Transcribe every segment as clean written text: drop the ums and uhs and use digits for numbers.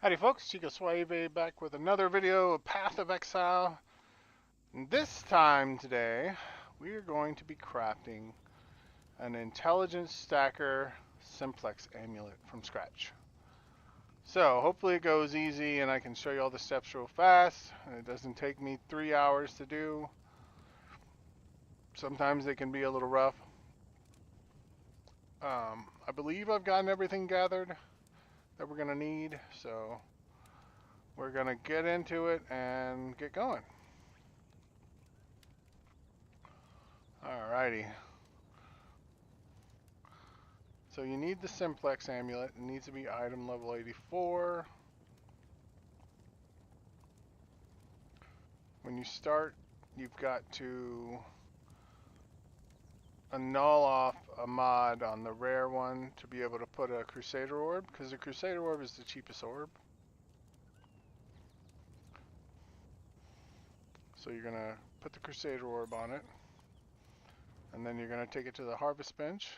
Howdy folks, Chico Suave back with another video of Path of Exile. And this time today, we are going to be crafting an Intelligent Stacker Simplex amulet from scratch. So hopefully it goes easy and I can show you all the steps real fast. And it doesn't take me 3 hours to do. Sometimes they can be a little rough. I believe I've gotten everything gathered that we're going to need, so we're going to get into it and get going. Alrighty. So you need the Simplex amulet. It needs to be item level 84. When you start, you've got to annul off a mod on the rare one to be able to put a Crusader orb, because the Crusader orb is the cheapest orb. So you're going to put the Crusader orb on it, and then you're going to take it to the harvest bench.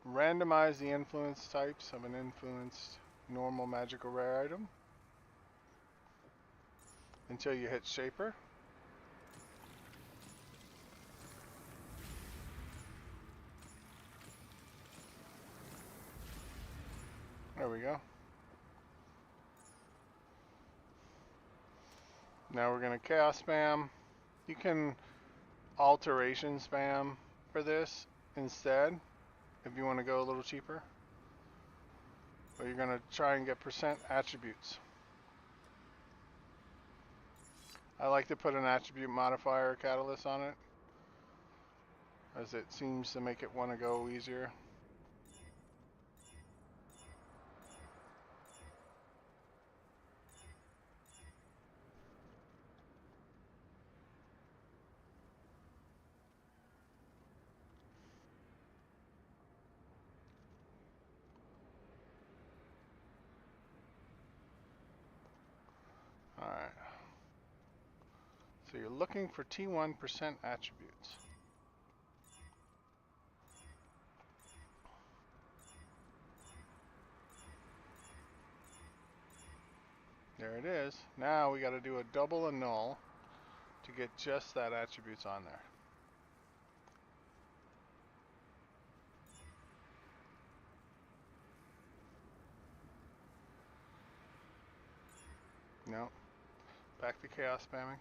Randomize the influence types of an influenced normal magical rare item until you hit Shaper. There we go. Now we're going to chaos spam. You can alteration spam for this instead if you want to go a little cheaper. But you're going to try and get percent attributes. I like to put an attribute modifier catalyst on it, as it seems to make it want to go easier. Alright. So you're looking for T1% attributes. There it is. Now we got to do a double annul to get just that attributes on there. No. Back to chaos spamming.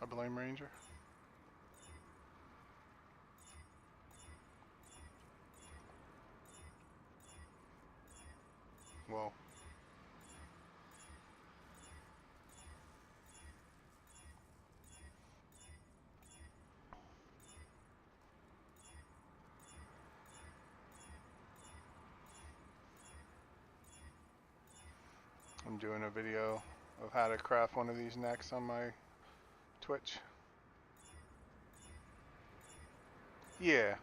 I blame Ranger. Whoa. I'm doing a video of how to craft one of these next on my Twitch. Yeah.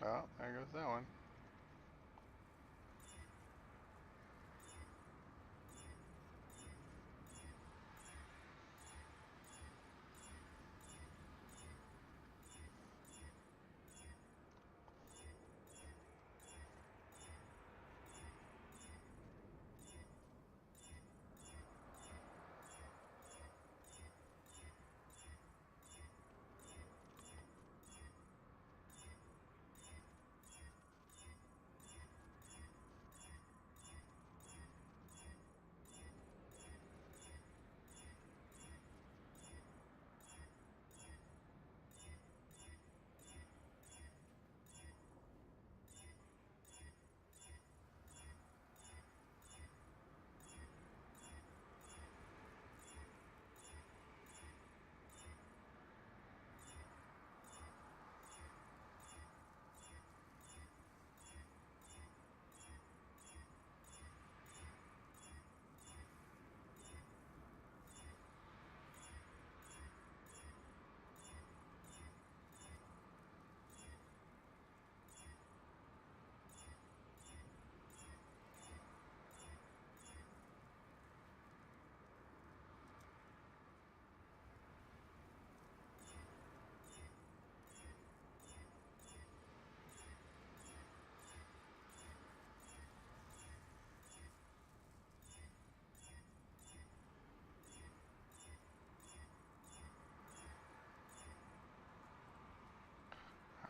Oh, there goes that one.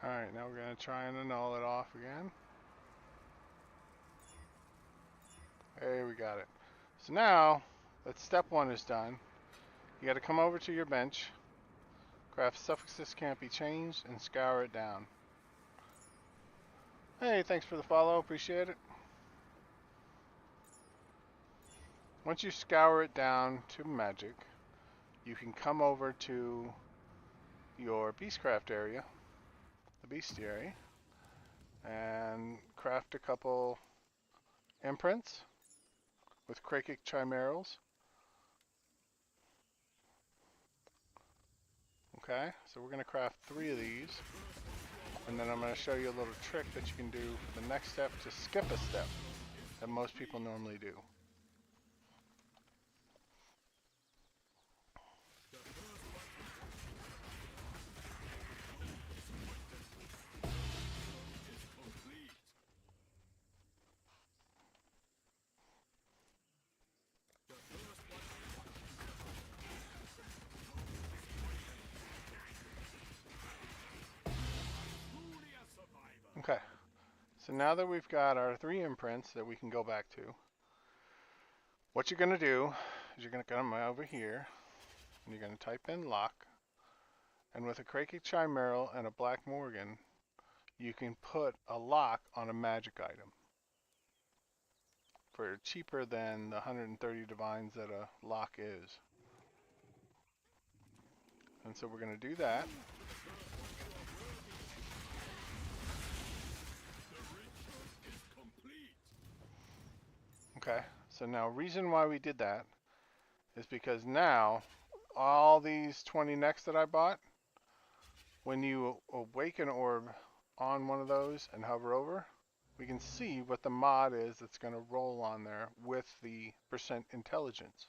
Alright, now we're going to try and annul it off again. Hey, we got it. So now that step 1 is done, you got to come over to your bench, craft suffixes can't be changed, and scour it down. Hey, thanks for the follow, appreciate it. Once you scour it down to magic, you can come over to your beastcraft area, the bestiary, and craft a couple imprints with Krakic chimerals. Okay, so we're going to craft 3 of these, and then I'm going to show you a little trick that you can do for the next step to skip a step that most people normally do. Okay, so now that we've got our 3 imprints that we can go back to, what you're going to do is you're going to come over here, and you're going to type in lock, and with a Krakic chimeral and a Black Morgan, you can put a lock on a magic item for cheaper than the 130 divines that a lock is. And so we're going to do that. Okay, so now reason why we did that is because now all these 20 necks that I bought, when you awaken orb on one of those and hover over, we can see what the mod is that's going to roll on there with the percent intelligence.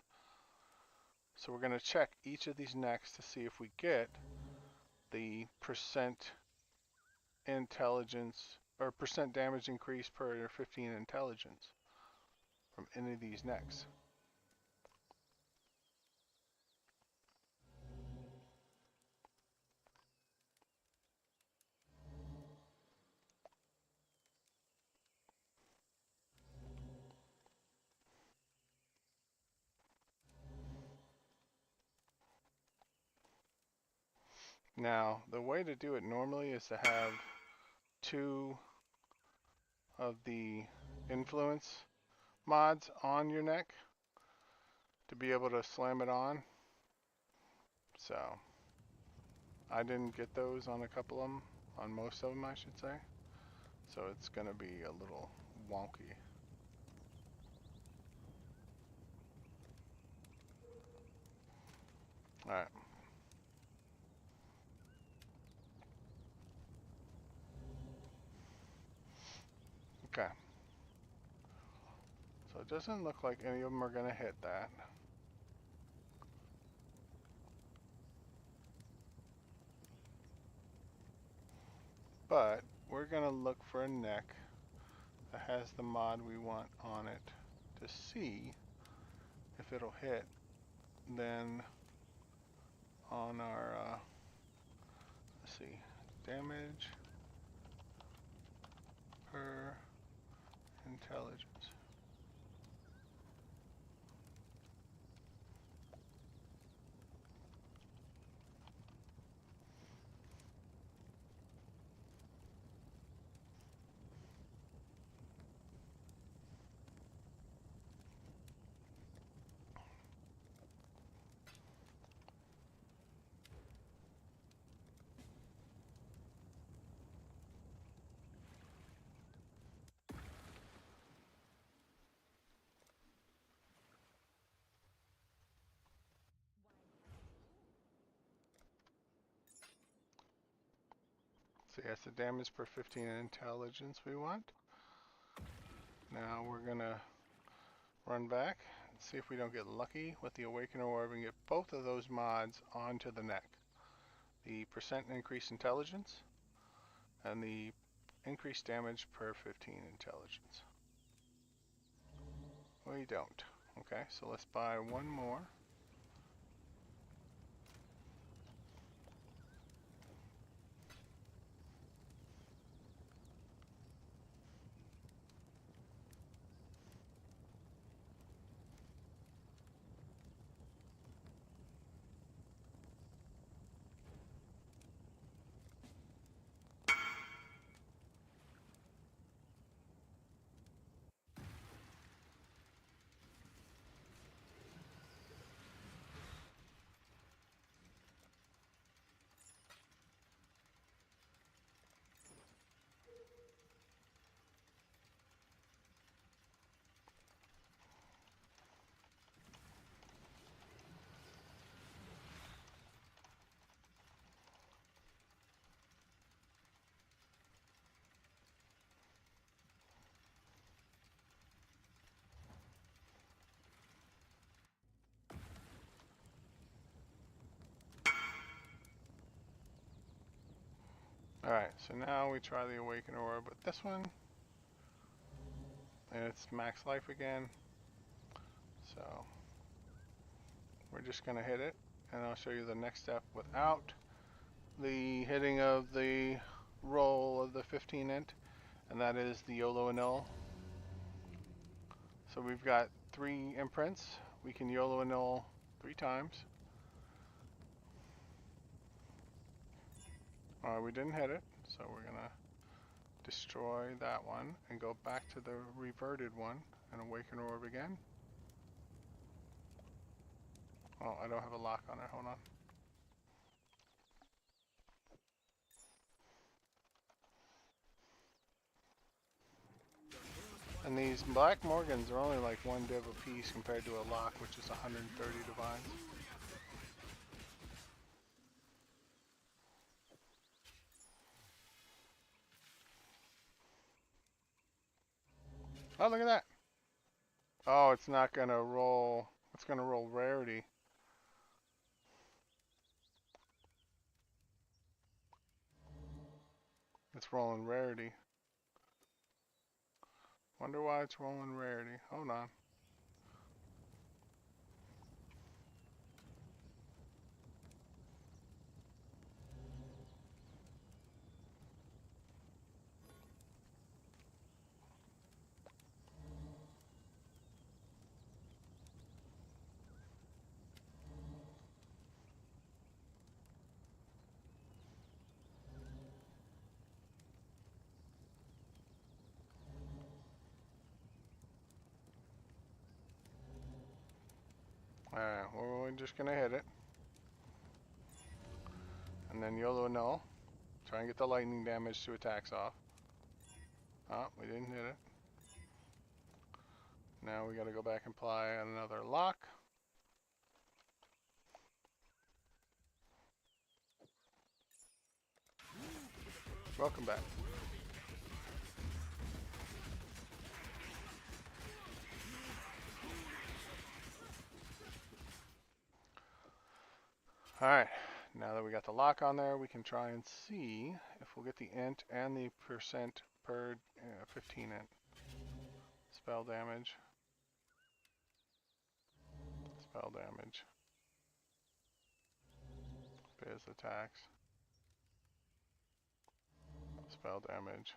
So we're going to check each of these necks to see if we get the percent intelligence or percent damage increase per 15 intelligence from any of these necks. Now, the way to do it normally is to have 2 of the influence mods on your neck to be able to slam it on. So, I didn't get those on a couple of them, on most of them I should say. So it's going to be a little wonky. Alright. Okay. So it doesn't look like any of them are going to hit that. But we're going to look for a neck that has the mod we want on it to see if it'll hit. Then on our, let's see, damage per intelligence. So yes, the damage per 15 intelligence we want. Now we're gonna run back and see if we don't get lucky with the Awakener Orb and get both of those mods onto the neck. The percent increased intelligence and the increased damage per 15 intelligence. We don't. Okay, so let's buy one more. Alright, so now we try the Awaken Orb with this one. And it's max life again. So we're just going to hit it. And I'll show you the next step without the hitting of the roll of the 15 int. And that is the YOLO annul. So we've got 3 imprints. We can YOLO annul 3 times. We didn't hit it, so we're going to destroy that one and go back to the reverted one and Awaken Orb again. Oh, I don't have a lock on it. Hold on. And these Black Morgans are only like 1 div a piece compared to a lock, which is 130 divines. Oh, look at that. Oh, it's not going to roll. It's going to roll rarity. It's rolling rarity. Wonder why it's rolling rarity. Hold on. Alright, well, we're just going to hit it. And then YOLO null. Try and get the lightning damage to attacks off. Oh, we didn't hit it. Now we got to go back and apply another lock. Welcome back. Alright, now that we got the lock on there, we can try and see if we'll get the int and the percent per 15 int. Spell damage. Spell damage. Biz attacks. Spell damage.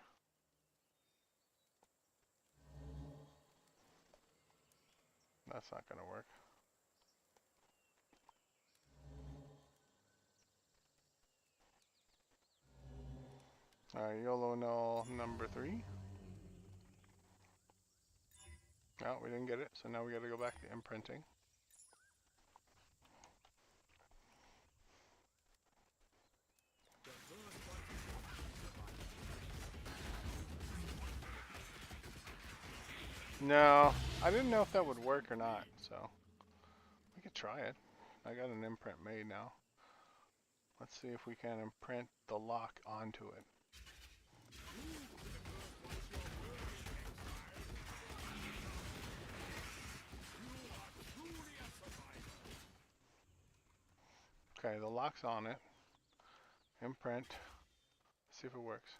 That's not going to work. Alright, YOLO null number 3. No, we didn't get it, so now we got to go back to imprinting. No, I didn't know if that would work or not, so we could try it. I got an imprint made now. Let's see if we can imprint the lock onto it. Okay, the lock's on it. Imprint. See if it works.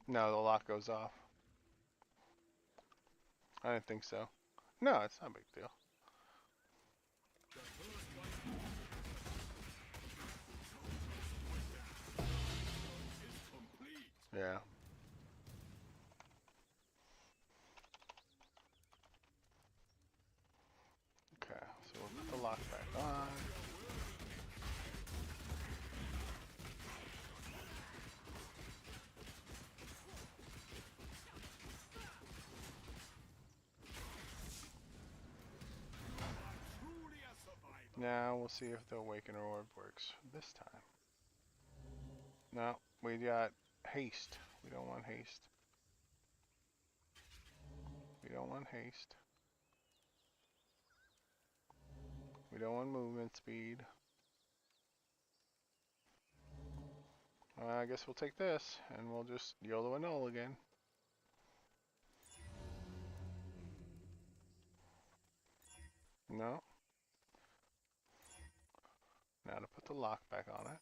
No, the lock goes off. I didn't think so. No, it's not a big deal. Yeah. Okay, so we'll put the lock back on. Now we'll see if the Awakener Orb works this time. No, we got haste. We don't want haste. We don't want haste. We don't want movement speed. I guess we'll take this, and we'll just YOLO annul again. No. Now to put the lock back on it.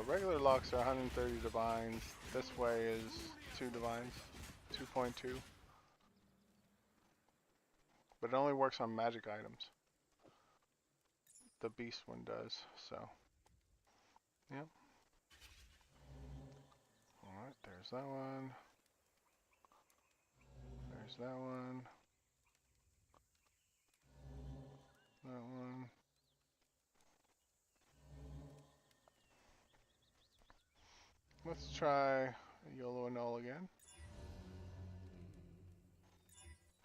Regular locks are 130 divines. This way is 2 divines. 2.2. But it only works on magic items. The beast one does, so. Yep. Alright, there's that one. There's that one. That one. Let's try a YOLO Null again.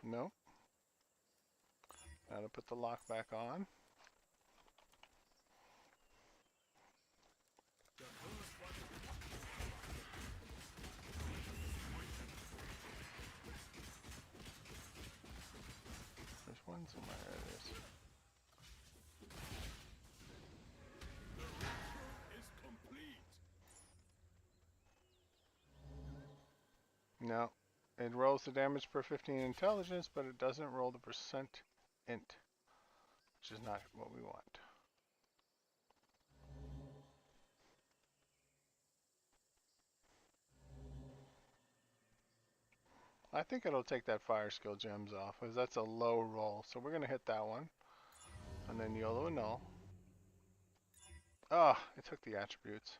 Nope. Now to put the lock back on. There's one somewhere. There it is. No. It rolls the damage per 15 intelligence, but it doesn't roll the percent int, which is not what we want. I think it'll take that fire skill gems off, because that's a low roll. So we're going to hit that one. And then YOLO Null. Ah, oh, it took the attributes.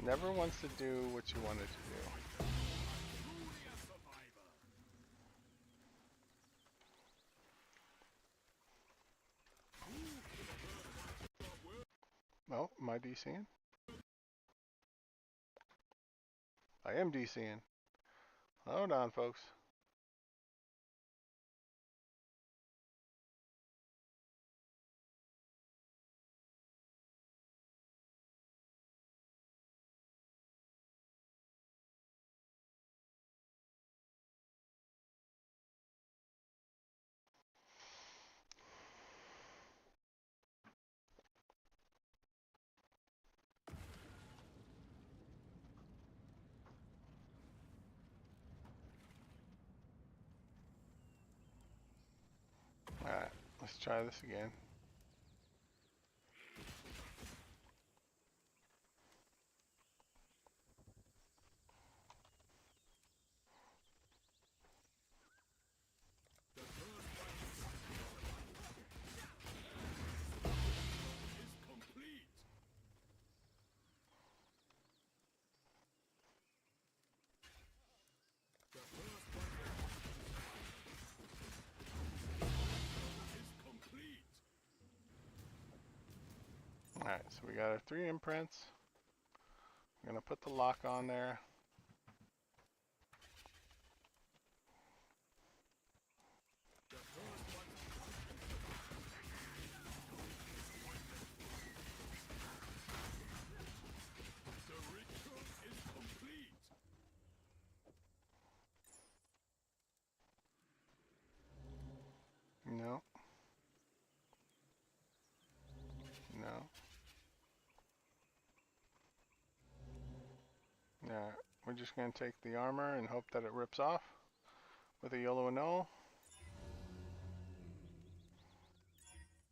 Never wants to do what you want it to do. Oh, am I DCing? I am DCing. Hold on, folks. Alright, let's try this again. Alright, so we got our 3 imprints. I'm going to put the lock on there. No. No. Alright, we're just going to take the armor and hope that it rips off with a YOLO Null.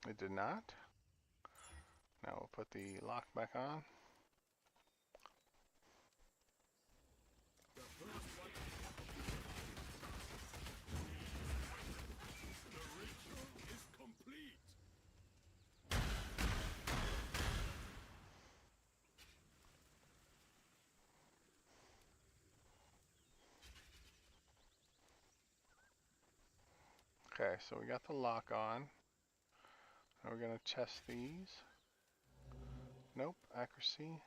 It did not. Now we'll put the lock back on. Okay, so we got the lock on. Now we're going to test these. Nope, accuracy.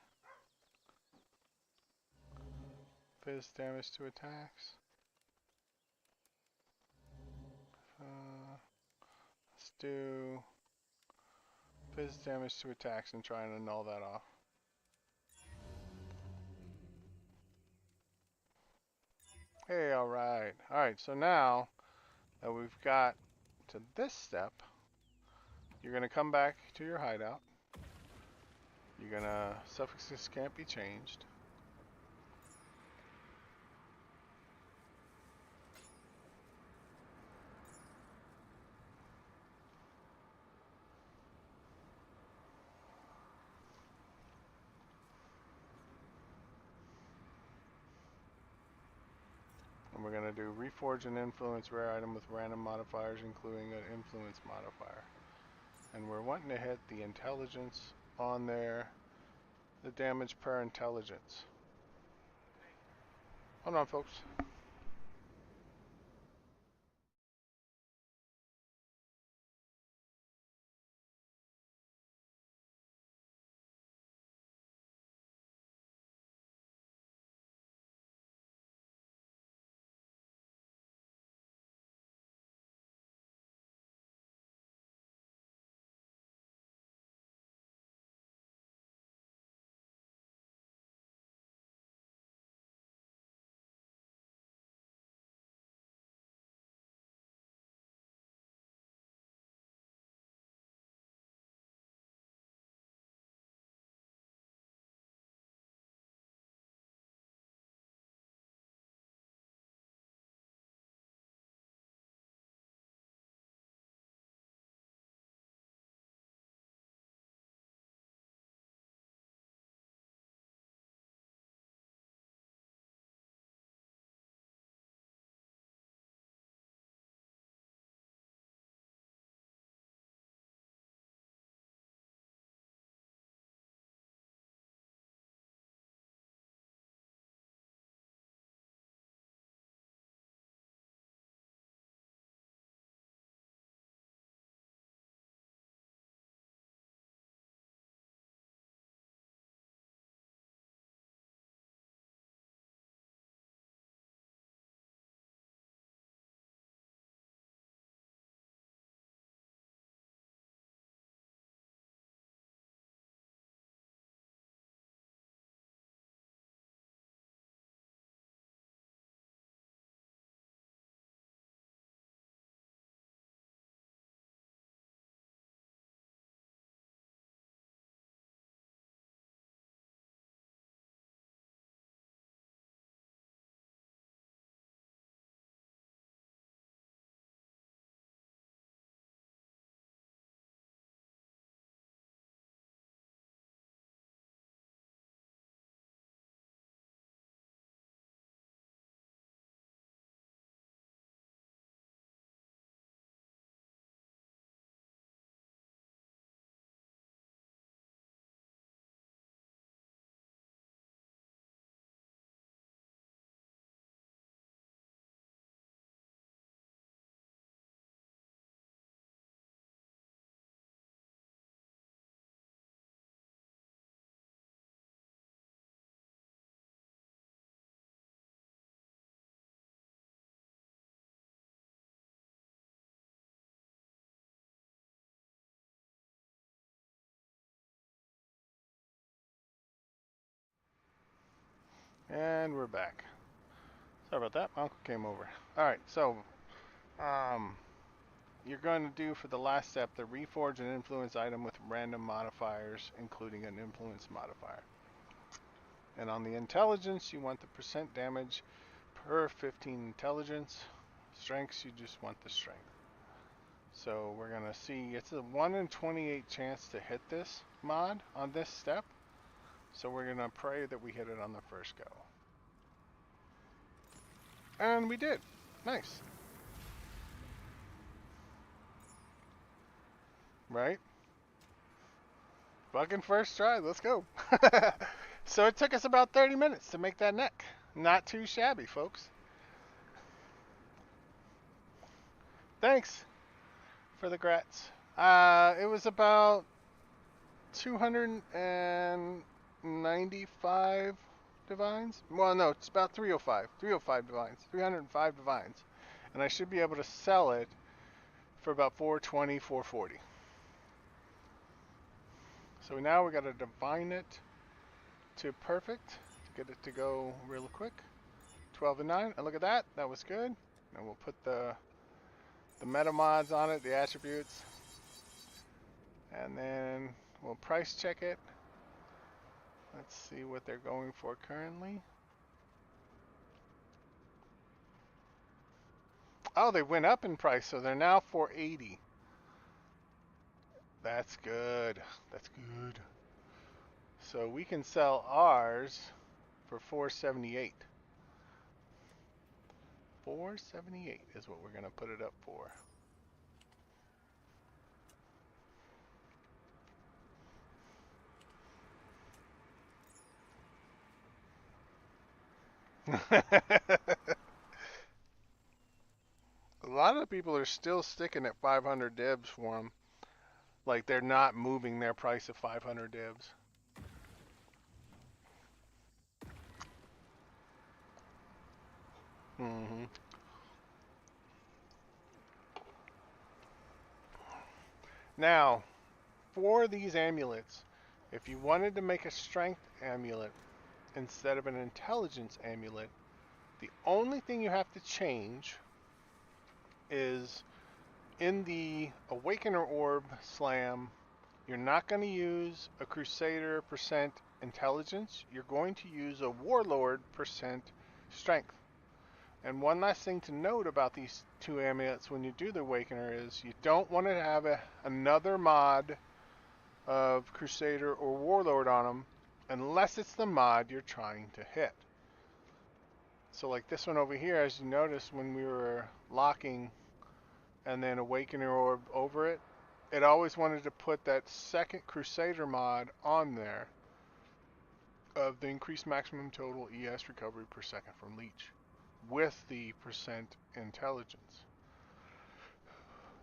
Fizz damage to attacks. Let's do fizz damage to attacks and try and annul that off. Hey, alright. Alright, so now that we've got to this step, you're going to come back to your hideout. You're going to, suffixes can't be changed. And we're going to do reforge and influence rare item with random modifiers, including an influence modifier. And we're wanting to hit the intelligence on there, the damage per intelligence. Hold on, folks. And we're back. Sorry about that. My uncle came over. Alright, so you're going to do for the last step the reforge an influence item with random modifiers, including an influence modifier. And on the intelligence, you want the percent damage per 15 intelligence. Strengths, you just want the strength. So we're going to see, it's a 1 in 28 chance to hit this mod on this step. So we're going to pray that we hit it on the first go. And we did. Nice. Right? Fucking first try. Let's go. So it took us about 30 minutes to make that neck. Not too shabby, folks. Thanks for the grats. It was about 295 divines. Well, no, it's about 305. 305 divines. 305 divines. And I should be able to sell it for about 420, 440. So now we got to divine it to perfect to get it to go real quick. 12 and 9. And look at that. That was good. And we'll put the the meta mods on it, the attributes. And then we'll price check it. Let's see what they're going for currently. Oh, they went up in price, so they're now $480. That's good. That's good. So we can sell ours for $478. $478 is what we're going to put it up for. A lot of people are still sticking at 500 dibs for them. Like they're not moving their price of 500 dibs. Mm-hmm. Now, for these amulets, if you wanted to make a strength amulet instead of an intelligence amulet, the only thing you have to change is in the Awakener Orb slam, you're not going to use a Crusader percent intelligence. You're going to use a Warlord percent strength. And one last thing to note about these two amulets when you do the Awakener is you don't want to have another mod of Crusader or Warlord on them unless it's the mod you're trying to hit. So like this one over here, as you notice when we were locking and then Awakener Orb over it, it always wanted to put that second Crusader mod on there of the increased maximum total ES recovery per second from Leech with the percent intelligence.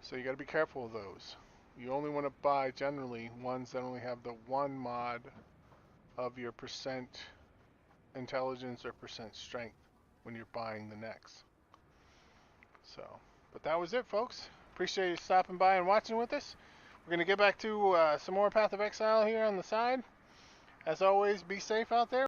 So you got to be careful of those. You only want to buy generally ones that only have the one mod of your percent intelligence or percent strength when you're buying the next. So, but that was it, folks. Appreciate you stopping by and watching with us. We're going to get back to some more Path of Exile here on the side. As always, be safe out there.